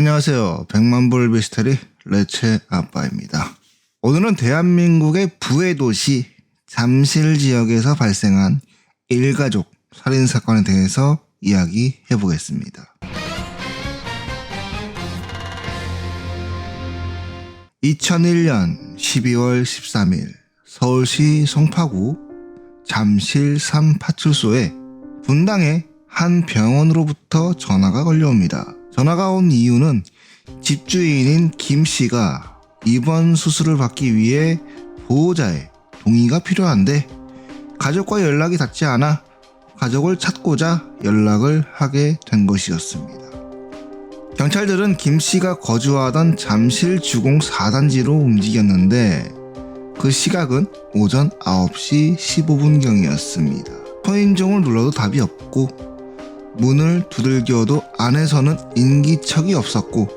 안녕하세요. 백만불 미스터리 레체 아빠입니다. 오늘은 대한민국의 부의 도시 잠실 지역에서 발생한 일가족 살인사건에 대해서 이야기해 보겠습니다. 2001년 12월 13일 서울시 송파구 잠실 3파출소에 분당의 한 병원으로부터 전화가 걸려옵니다. 전화가 온 이유는 집주인인 김 씨가 입원 수술을 받기 위해 보호자의 동의가 필요한데 가족과 연락이 닿지 않아 가족을 찾고자 연락을 하게 된 것이었습니다. 경찰들은 김 씨가 거주하던 잠실 주공 4단지로 움직였는데 그 시각은 오전 9시 15분경이었습니다. 초인종을 눌러도 답이 없고 문을 두들겨도 안에서는 인기척이 없었고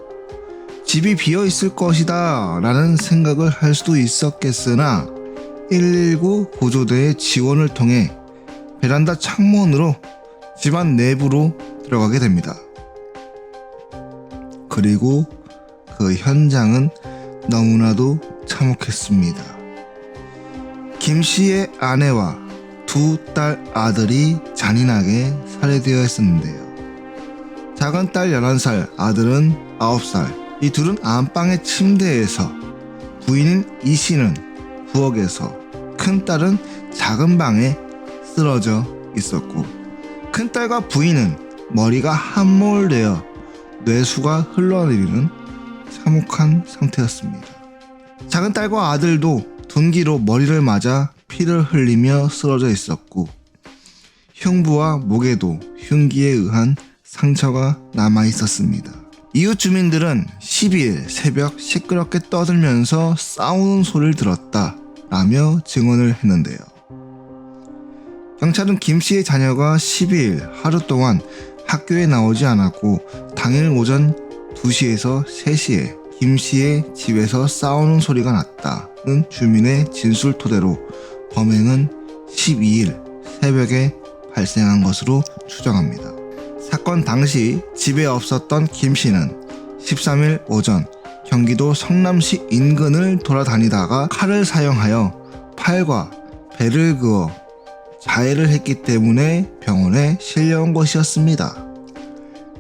집이 비어있을 것이다 라는 생각을 할 수도 있었겠으나 119 구조대의 지원을 통해 베란다 창문으로 집안 내부로 들어가게 됩니다. 그리고 그 현장은 너무나도 참혹했습니다. 김 씨의 아내와 두 딸 아들이 잔인하게 살해되어 있었는데요. 작은 딸 11살, 아들은 9살. 이 둘은 안방의 침대에서, 부인인 이 씨는 부엌에서, 큰 딸은 작은 방에 쓰러져 있었고 큰딸과 부인은 머리가 함몰되어 뇌수가 흘러내리는 참혹한 상태였습니다. 작은 딸과 아들도 둔기로 머리를 맞아 피를 흘리며 쓰러져 있었고 흉부와 목에도 흉기에 의한 상처가 남아 있었습니다. 이웃 주민들은 12일 새벽 시끄럽게 떠들면서 싸우는 소리를 들었다 라며 증언을 했는데요. 경찰은 김 씨의 자녀가 12일 하루 동안 학교에 나오지 않았고 당일 오전 2시에서 3시에 김 씨의 집에서 싸우는 소리가 났다는 주민의 진술 토대로 범행은 12일 새벽에 발생한 것으로 추정합니다. 사건 당시 집에 없었던 김 씨는 13일 오전 경기도 성남시 인근을 돌아다니다가 칼을 사용하여 팔과 배를 그어 자해를 했기 때문에 병원에 실려온 것이었습니다.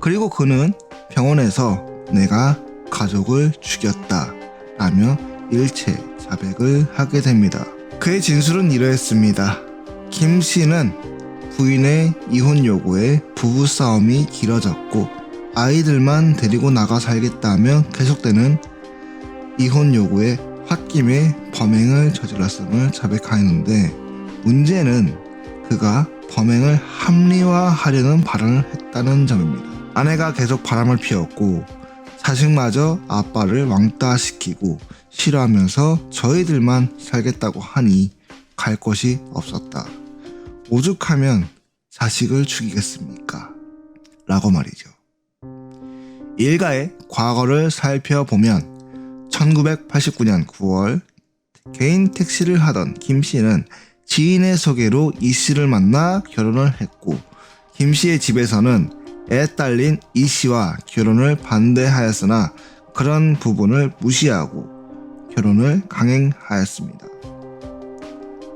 그리고 그는 병원에서 내가 가족을 죽였다 라며 일체 자백을 하게 됩니다. 그의 진술은 이러했습니다. 김 씨는 부인의 이혼 요구에 부부싸움이 길어졌고 아이들만 데리고 나가 살겠다며 계속되는 이혼 요구에 홧김에 범행을 저질렀음을 자백하였는데 문제는 그가 범행을 합리화하려는 발언을 했다는 점입니다. 아내가 계속 바람을 피웠고 자식마저 아빠를 왕따시키고 싫어하면서 저희들만 살겠다고 하니 갈 곳이 없었다. 오죽하면 자식을 죽이겠습니까? 라고 말이죠. 일가의 과거를 살펴보면 1989년 9월 개인 택시를 하던 김 씨는 지인의 소개로 이 씨를 만나 결혼을 했고 김 씨의 집에서는 애 딸린 이 씨와 결혼을 반대하였으나 그런 부분을 무시하고 결혼을 강행하였습니다.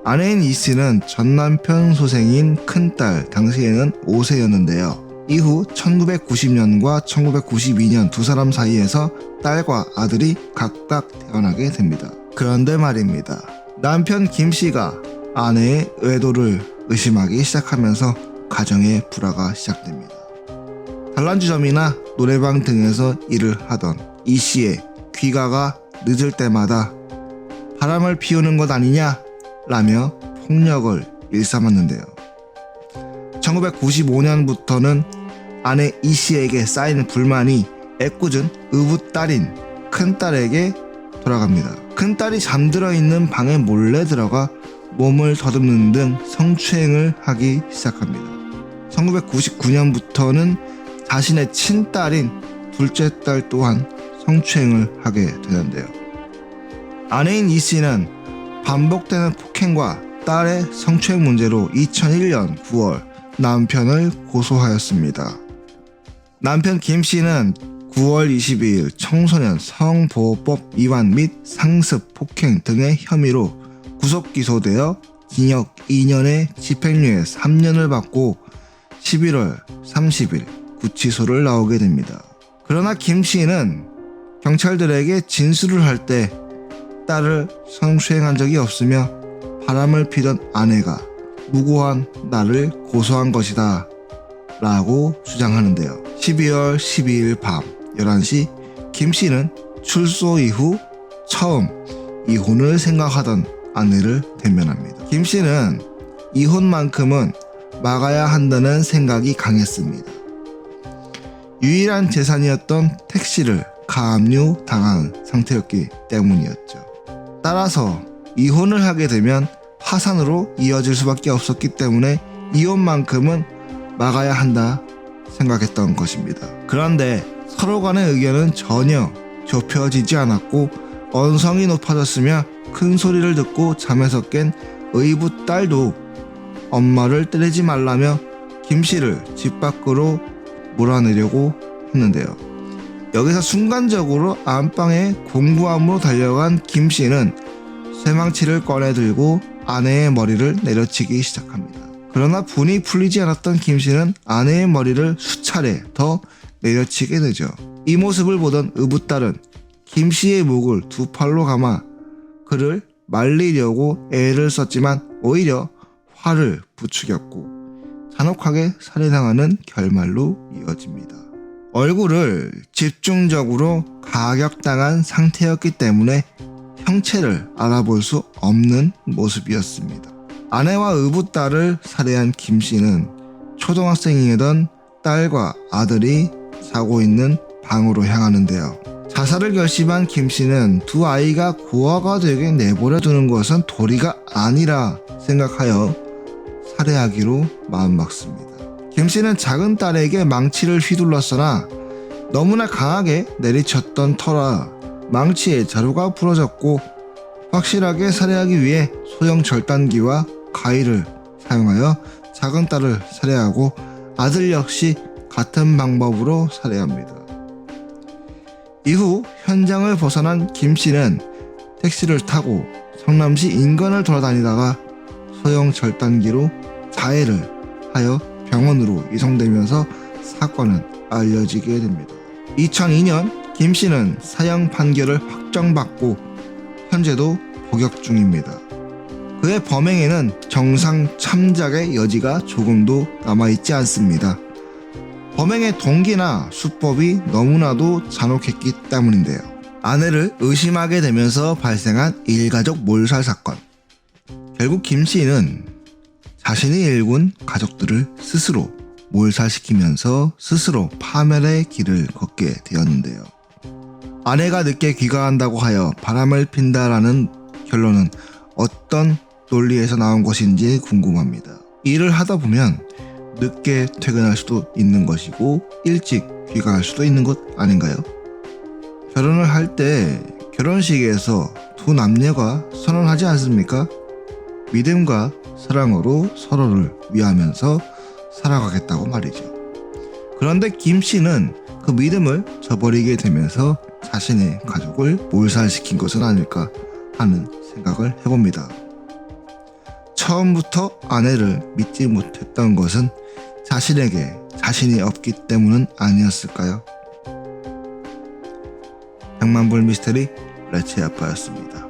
아내인 이 씨는 전 남편 소생인 큰딸 당시에는 5세였는데요. 이후 1990년과 1992년 두 사람 사이에서 딸과 아들이 각각 태어나게 됩니다. 그런데 말입니다. 남편 김 씨가 아내의 의도를 의심하기 시작하면서 가정의 불화가 시작됩니다. 단란주점이나 노래방 등에서 일을 하던 이 씨의 귀가가 늦을 때마다 바람을 피우는 것 아니냐 라며 폭력을 일삼았는데요. 1995년부터는 아내 이 씨에게 쌓인 불만이 애꿎은 의붓딸인 큰딸에게 돌아갑니다. 큰딸이 잠들어 있는 방에 몰래 들어가 몸을 더듬는 등 성추행을 하기 시작합니다. 1999년부터는 자신의 친딸인 둘째 딸 또한 성추행을 하게 되는데요. 아내인 이 씨는 반복되는 폭행과 딸의 성추행 문제로 2001년 9월 남편을 고소하였습니다. 남편 김 씨는 9월 22일 청소년 성보호법 위반 및 상습 폭행 등의 혐의로 구속 기소되어 징역 2년에 집행유예 3년을 받고 11월 30일 구치소를 나오게 됩니다. 그러나 김 씨는 경찰들에게 진술을 할 때 딸을 성추행한 적이 없으며 바람을 피던 아내가 무고한 나를 고소한 것이다 라고 주장하는데요. 12월 12일 밤 11시 김 씨는 출소 이후 처음 이혼을 생각하던 아내를 대면합니다. 김 씨는 이혼만큼은 막아야 한다는 생각이 강했습니다. 유일한 재산이었던 택시를 가압류 당한 상태였기 때문이었죠. 따라서 이혼을 하게 되면 파산으로 이어질 수밖에 없었기 때문에 이혼만큼은 막아야 한다 생각했던 것입니다. 그런데 서로 간의 의견은 전혀 좁혀지지 않았고 언성이 높아졌으며 큰 소리를 듣고 잠에서 깬 의붓 딸도 엄마를 때리지 말라며 김 씨를 집 밖으로 몰아내려고 했는데요. 여기서 순간적으로 안방에 공구함으로 달려간 김 씨는 쇠망치를 꺼내 들고 아내의 머리를 내려치기 시작합니다. 그러나 분이 풀리지 않았던 김 씨는 아내의 머리를 수차례 더 내려치게 되죠. 이 모습을 보던 의붓딸은 김 씨의 목을 두 팔로 감아 그를 말리려고 애를 썼지만 오히려 화를 부추겼고 잔혹하게 살해당하는 결말로 이어집니다. 얼굴을 집중적으로 가격당한 상태였기 때문에 형체를 알아볼 수 없는 모습이었습니다. 아내와 의붓딸을 살해한 김 씨는 초등학생이던 딸과 아들이 자고 있는 방으로 향하는데요. 자살을 결심한 김 씨는 두 아이가 고아가 되게 내버려 두는 것은 도리가 아니라 생각하여 살해하기로 마음먹습니다. 김 씨는 작은 딸에게 망치를 휘둘렀으나 너무나 강하게 내리쳤던 터라 망치에 자루가 부러졌고 확실하게 살해하기 위해 소형 절단기와 가위를 사용하여 작은 딸을 살해하고 아들 역시 같은 방법으로 살해합니다. 이후 현장을 벗어난 김 씨는 택시를 타고 성남시 인근을 돌아다니다가 소형 절단기로 자해를 하여 병원으로 이송되면서 사건은 알려지게 됩니다. 2002년 김 씨는 사형 판결을 확정받고 현재도 복역 중입니다. 그의 범행에는 정상 참작의 여지가 조금도 남아있지 않습니다. 범행의 동기나 수법이 너무나도 잔혹했기 때문인데요. 아내를 의심하게 되면서 발생한 일가족 몰살 사건. 결국 김 씨는 자신이 일군 가족들을 스스로 몰살시키면서 스스로 파멸의 길을 걷게 되었는데요. 아내가 늦게 귀가한다고 하여 바람을 핀다라는 결론은 어떤 논리에서 나온 것인지 궁금합니다. 일을 하다 보면 늦게 퇴근할 수도 있는 것이고 일찍 귀가할 수도 있는 것 아닌가요? 결혼을 할 때 결혼식에서 두 남녀가 선언하지 않습니까? 믿음과 사랑으로 서로를 위하면서 살아가겠다고 말이죠. 그런데 김 씨는 그 믿음을 저버리게 되면서 자신의 가족을 몰살시킨 것은 아닐까 하는 생각을 해봅니다. 처음부터 아내를 믿지 못했던 것은 자신에게 자신이 없기 때문은 아니었을까요? 백만불 미스테리 레츠아빠였습니다.